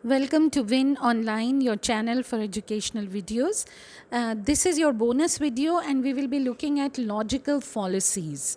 Welcome to Win Online, your channel for educational videos. This is your bonus video and we will be looking at logical fallacies.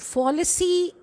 fallacy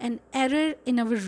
an error in our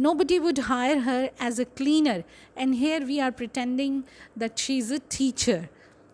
nobody would hire her as a cleaner and here we are pretending that she is a teacher.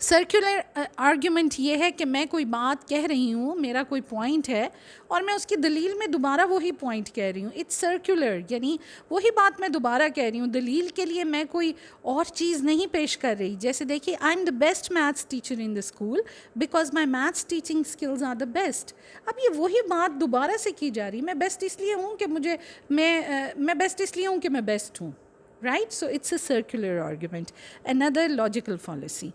Circular argument یہ ہے کہ میں کوئی بات کہہ رہی ہوں, میرا کوئی پوائنٹ ہے اور میں اس کی دلیل میں دوبارہ وہی پوائنٹ کہہ رہی ہوں. اٹس سرکولر, یعنی وہی بات میں دوبارہ کہہ رہی ہوں, دلیل کے لیے میں کوئی اور چیز نہیں پیش کر رہی. جیسے دیکھیے, I am the best maths teacher in the school because my maths teaching skills are the best. اب یہ وہی بات دوبارہ سے کی جا رہی. میں بیسٹ اس لیے ہوں کہ میں بیسٹ اس لیے ہوں کہ میں بیسٹ ہوں. Right? So it's a circular argument. Another logical fallacy.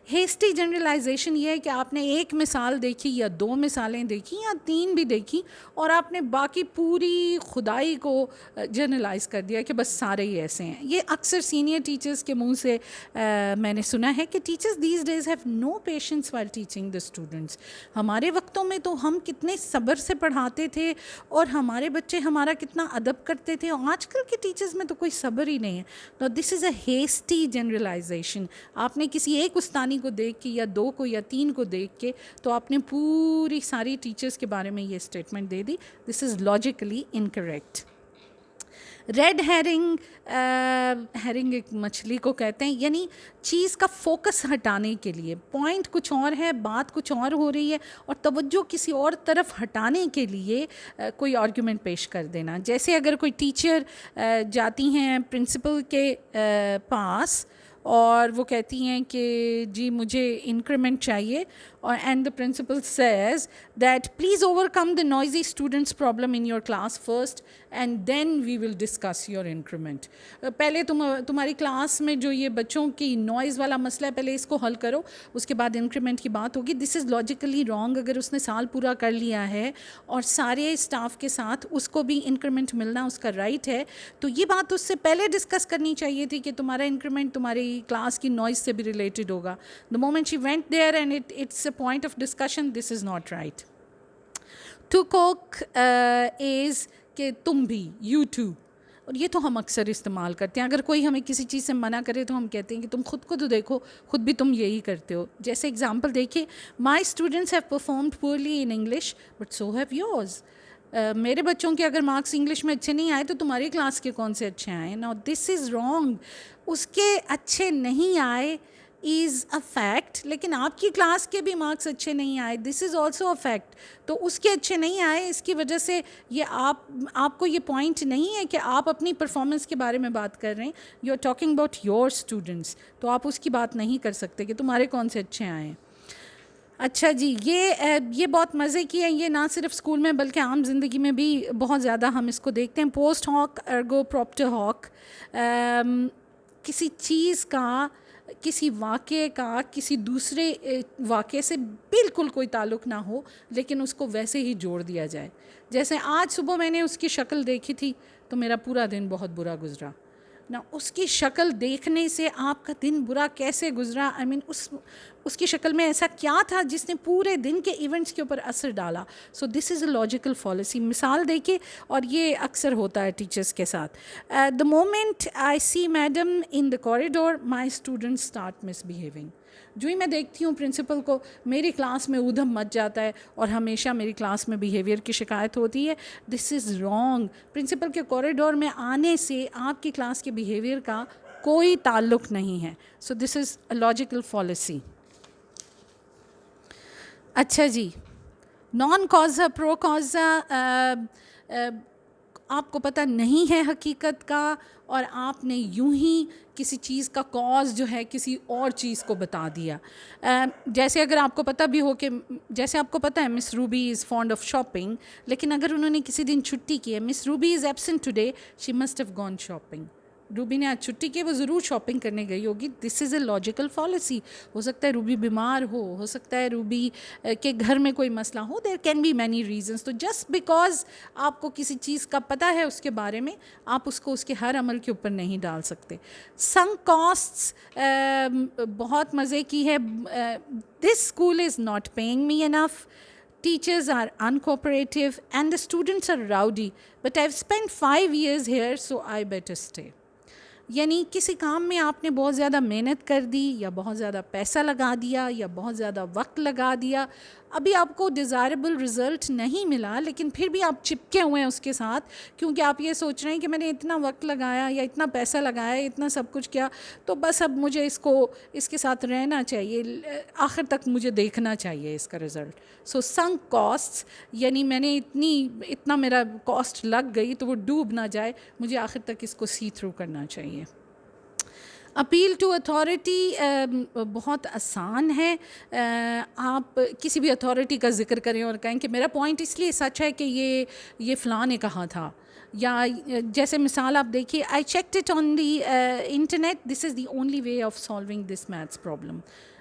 Hasty generalisation یہ ہے کہ آپ نے ایک مثال دیکھی یا دو مثالیں دیکھی یا تین بھی دیکھی اور آپ نے باقی پوری خدائی کو جنرلائز کر دیا کہ بس سارے ہی ایسے ہیں. یہ اکثر سینئر ٹیچرز کے منہ سے میں نے سنا ہے کہ teachers these days have no patience while teaching the students. ہمارے وقتوں میں تو ہم کتنے صبر سے پڑھاتے تھے اور ہمارے بچے ہمارا کتنا ادب کرتے تھے, اور آج کل کے ٹیچرز میں تو کوئی صبر ہی نہیں ہے. تو دس از اے ہیسٹی جنرلائزیشن. آپ نے کسی ایک استانی کو دیکھ کے یا دو کو یا تین کو دیکھ کے تو آپ نے پوری ساری ٹیچرز کے بارے میں یہ اسٹیٹمنٹ دے دی. This is logically incorrect. Red herring, herring ایک مچھلی کو کہتے ہیں, یعنی چیز کا فوکس ہٹانے کے لیے. پوائنٹ کچھ اور ہے, بات کچھ اور ہو رہی ہے اور توجہ کسی اور طرف ہٹانے کے لیے کوئی آرگیومنٹ پیش کر دینا. جیسے اگر کوئی ٹیچر جاتی ہیں پرنسپل کے پاس اور وہ کہتی ہیں کہ جی مجھے انکریمنٹ چاہیے, اور and the principal says that please overcome the noisy students problem in your class first and then we will discuss your increment. پہلے تمہاری کلاس میں جو یہ بچوں کی نوائز والا مسئلہ ہے پہلے اس کو حل کرو, اس کے بعد انکریمنٹ کی بات ہوگی. دس از لاجیکلی رانگ. اگر اس نے سال پورا کر لیا ہے اور سارے اسٹاف کے ساتھ اس کو بھی انکریمنٹ ملنا اس کا رائٹ ہے, تو یہ بات اس سے پہلے ڈسکس کرنی چاہیے تھی کہ تمہارا انکریمنٹ تمہاری کلاس کی نوائز سے بھی ریلیٹڈ ہوگا. The moment she went there and it's a point of discussion, this is not right. Tu quoque is کہ تم بھی, یو ٹو, اور یہ تو ہم اکثر استعمال کرتے ہیں. اگر کوئی ہمیں کسی چیز سے منع کرے تو ہم کہتے ہیں کہ تم خود کو تو دیکھو, خود بھی تم یہی کرتے ہو. جیسے اگزامپل دیکھیے, my students have performed poorly in English but so have yours. میرے بچوں کے اگر مارکس انگلش میں اچھے نہیں آئے تو تمہاری کلاس کے کون سے اچھے آئے. Now this is wrong. اس کے اچھے نہیں آئے از اے فیکٹ, لیکن آپ کی کلاس کے بھی مارکس اچھے نہیں آئے, دس از آلسو اے فیکٹ. تو اس کے اچھے نہیں آئے, اس کی وجہ سے یہ آپ کو یہ پوائنٹ نہیں ہے کہ آپ اپنی پرفارمنس کے بارے میں بات کر رہے ہیں. You are talking about your students, تو آپ اس کی بات نہیں کر سکتے کہ تمہارے کون سے اچھے آئے ہیں. اچھا جی, یہ بہت مزے کی ہے. یہ نہ صرف اسکول میں بلکہ عام زندگی میں بھی بہت زیادہ ہم اس کو دیکھتے ہیں. پوسٹ ہاک ارگو پراپٹر ہاک. کسی چیز کا, کسی واقعے کا کسی دوسرے واقعے سے بالکل کوئی تعلق نہ ہو لیکن اس کو ویسے ہی جوڑ دیا جائے. جیسے آج صبح میں نے اس کی شکل دیکھی تھی تو میرا پورا دن بہت برا گزرا. نہ اس کی شکل دیکھنے سے آپ کا دن برا کیسے گزرا, آئی مین اس کی شکل میں ایسا کیا تھا جس نے پورے دن کے ایونٹس کے اوپر اثر ڈالا. سو دس از اے لاجیکل فالسی. مثال دیکھیے, اور یہ اکثر ہوتا ہے ٹیچرس کے ساتھ. The moment I see madam in the corridor my student start misbehaving. جو ہی میں دیکھتی ہوں پرنسپل کو, میری کلاس میں ادھم مچ جاتا ہے اور ہمیشہ میری کلاس میں بیہیویئر کی شکایت ہوتی ہے. This is wrong. پرنسپل کے کوریڈور میں آنے سے آپ کی کلاس کے بیہیویئر کا کوئی تعلق نہیں ہے. سو دس از اے لاجیکل فالسی. اچھا جی, نان کازا پرو کازا, آپ کو پتہ نہیں ہے حقیقت کا اور آپ نے یوں ہی کسی چیز کا کاز جو ہے کسی اور چیز کو بتا دیا. جیسے اگر آپ کو پتہ بھی ہو کہ جیسے آپ کو پتہ ہے miss Ruby is fond of shopping, لیکن اگر انہوں نے کسی دن چھٹی کی ہے, miss Ruby is absent today, she must have gone shopping. Ruby نے آج چھٹی کی, وہ ضرور شاپنگ کرنے گئی ہوگی. دس از اے لاجیکل فالسی. ہو سکتا ہے روبی بیمار ہو سکتا ہے روبی کے گھر میں کوئی مسئلہ ہو, there can be many reasons. تو جسٹ بیکاز آپ کو کسی چیز کا پتہ ہے اس کے بارے میں, آپ اس کو اس کے ہر عمل کے اوپر نہیں ڈال سکتے. سنک کاسٹس بہت مزے کی ہے. This school is not paying me enough. Teachers are uncooperative and the students are rowdy, but I've spent 5 years here, so I better stay. یعنی کسی کام میں آپ نے بہت زیادہ محنت کر دی یا بہت زیادہ پیسہ لگا دیا یا بہت زیادہ وقت لگا دیا, ابھی آپ کو ڈیزائربل رزلٹ نہیں ملا, لیکن پھر بھی آپ چپکے ہوئے ہیں اس کے ساتھ, کیونکہ آپ یہ سوچ رہے ہیں کہ میں نے اتنا وقت لگایا یا اتنا پیسہ لگایا, اتنا سب کچھ کیا, تو بس اب مجھے اس کے ساتھ رہنا چاہیے, آخر تک مجھے دیکھنا چاہیے اس کا رزلٹ. سو سنک کاسٹس, یعنی میں نے اتنا میرا کاسٹ لگ گئی تو وہ ڈوب نہ جائے, مجھے آخر تک اس کو سی تھرو کرنا چاہیے. اپیل ٹو اتھارٹی بہت آسان ہے. آپ کسی بھی اتھارٹی کا ذکر کریں اور کہیں کہ میرا پوائنٹ اس لیے سچ ہے کہ یہ فلاں نے کہا تھا, یا جیسے مثال آپ دیکھیے, I checked it on the internet, this is the only way of solving this maths problem.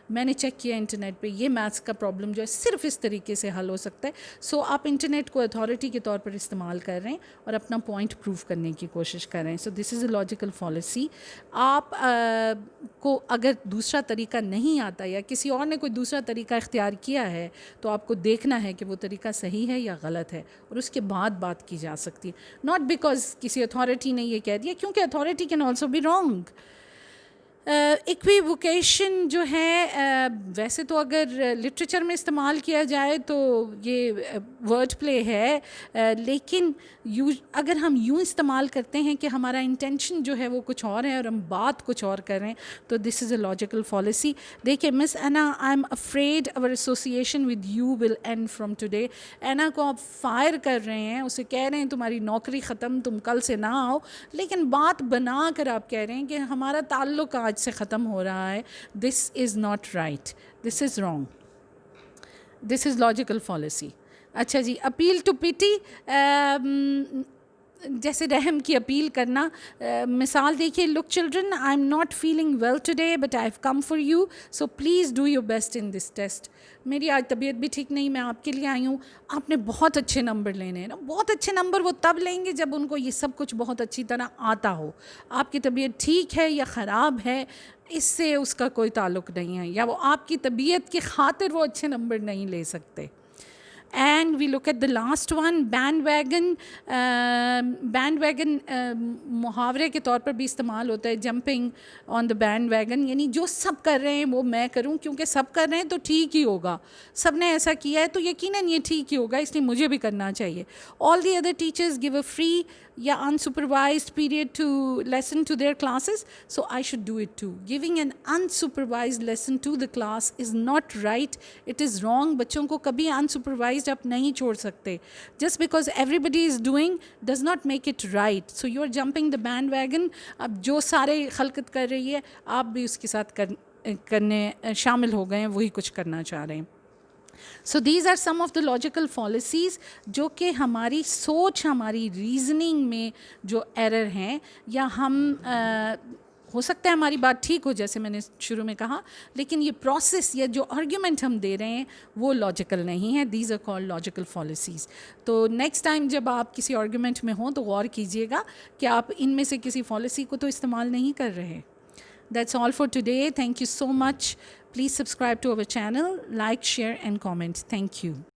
میں نے چیک کیا انٹرنیٹ پہ, یہ میتھس کا پرابلم جو ہے صرف اس طریقے سے حل ہو سکتا ہے. سو آپ انٹرنیٹ کو اتھارٹی کے طور پر استعمال کر رہے ہیں اور اپنا پوائنٹ پروف کرنے کی کوشش کر رہے ہیں. سو دس از اے لاجیکل فالسی. آپ کو اگر دوسرا طریقہ نہیں آتا یا کسی اور نے کوئی دوسرا طریقہ اختیار کیا ہے, تو آپ کو دیکھنا ہے کہ وہ طریقہ صحیح ہے یا غلط ہے, اور اس کے بعد بات کی جا سکتی ہے. ناٹ بیکاز کسی اتھارٹی نے یہ کہہ دیا, کیونکہ authority can also be wrong. Equivocation جو ہے, ویسے تو اگر لٹریچر میں استعمال کیا جائے تو یہ ورڈ پلے ہے, لیکن اگر ہم یوں استعمال کرتے ہیں کہ ہمارا انٹینشن جو ہے وہ کچھ اور ہے اور ہم بات کچھ اور کر رہے ہیں, تو دس از اے لاجیکل فالسی. دیکھیں مس اینا, I am afraid over association with you will end from today. اینا کو آپ فائر کر رہے ہیں, اسے کہہ رہے ہیں تمہاری نوکری ختم, تم کل سے نہ آؤ, لیکن بات بنا کر آپ کہہ رہے ہیں کہ ہمارا تعلق آج سے ختم ہو رہا ہے. This is not right, this is wrong, this is logical fallacy. اچھا جی, اپیل ٹو پیٹی, جیسے رحم کی اپیل کرنا. مثال دیکھیے, look children, I am not feeling well today but I have come for you, so please do your best in this test. میری آج طبیعت بھی ٹھیک نہیں, میں آپ کے لیے آئی ہوں, آپ نے بہت اچھے نمبر لینے ہیں نا. بہت اچھے نمبر وہ تب لیں گے جب ان کو یہ سب کچھ بہت اچھی طرح آتا ہو. آپ کی طبیعت ٹھیک ہے یا خراب ہے, اس سے اس کا کوئی تعلق نہیں ہے, یا وہ آپ کی طبیعت کی خاطر وہ اچھے نمبر نہیں لے سکتے. And we look at the last one, bandwagon. Bandwagon محاورے کے طور پر بھی استعمال ہوتا ہے, jumping on the bandwagon, یعنی جو سب کر رہے ہیں وہ میں کروں, کیونکہ سب کر رہے ہیں تو ٹھیک ہی ہوگا, سب نے ایسا کیا ہے تو یقیناً یہ ٹھیک ہی ہوگا, اس لیے مجھے بھی کرنا چاہیے. All the other teachers give a free یا unsupervised period to lesson to their classes, so I should do it too. Giving an unsupervised lesson to the class is not right, it is wrong. بچوں کو کبھی unsupervised آپ نہیں چھوڑ سکتے. Just because everybody is doing does not make it right. So you are jumping the bandwagon. اب جو سارے خلقت کر رہی ہے آپ بھی اس کے ساتھ کرنے شامل ہو گئے ہیں, وہی کچھ کرنا چاہ رہے ہیں. So these are some of the logical fallacies جو کہ ہماری سوچ, ہماری ریزننگ میں جو ایرر ہیں, یا ہم ہو سکتا ہے ہماری بات ٹھیک ہو جیسے میں نے شروع میں کہا, لیکن یہ پروسیس یا جو آرگیومنٹ ہم دے رہے ہیں وہ لاجیکل نہیں ہے. These are called logical fallacies. تو نیکسٹ ٹائم جب آپ کسی آرگیومنٹ میں ہوں تو غور کیجیے گا کہ آپ ان میں سے کسی فالسی کو تو استعمال نہیں کر رہے. That's all for today. Thank you so much. Please subscribe to our channel, like, share and comment. Thank you.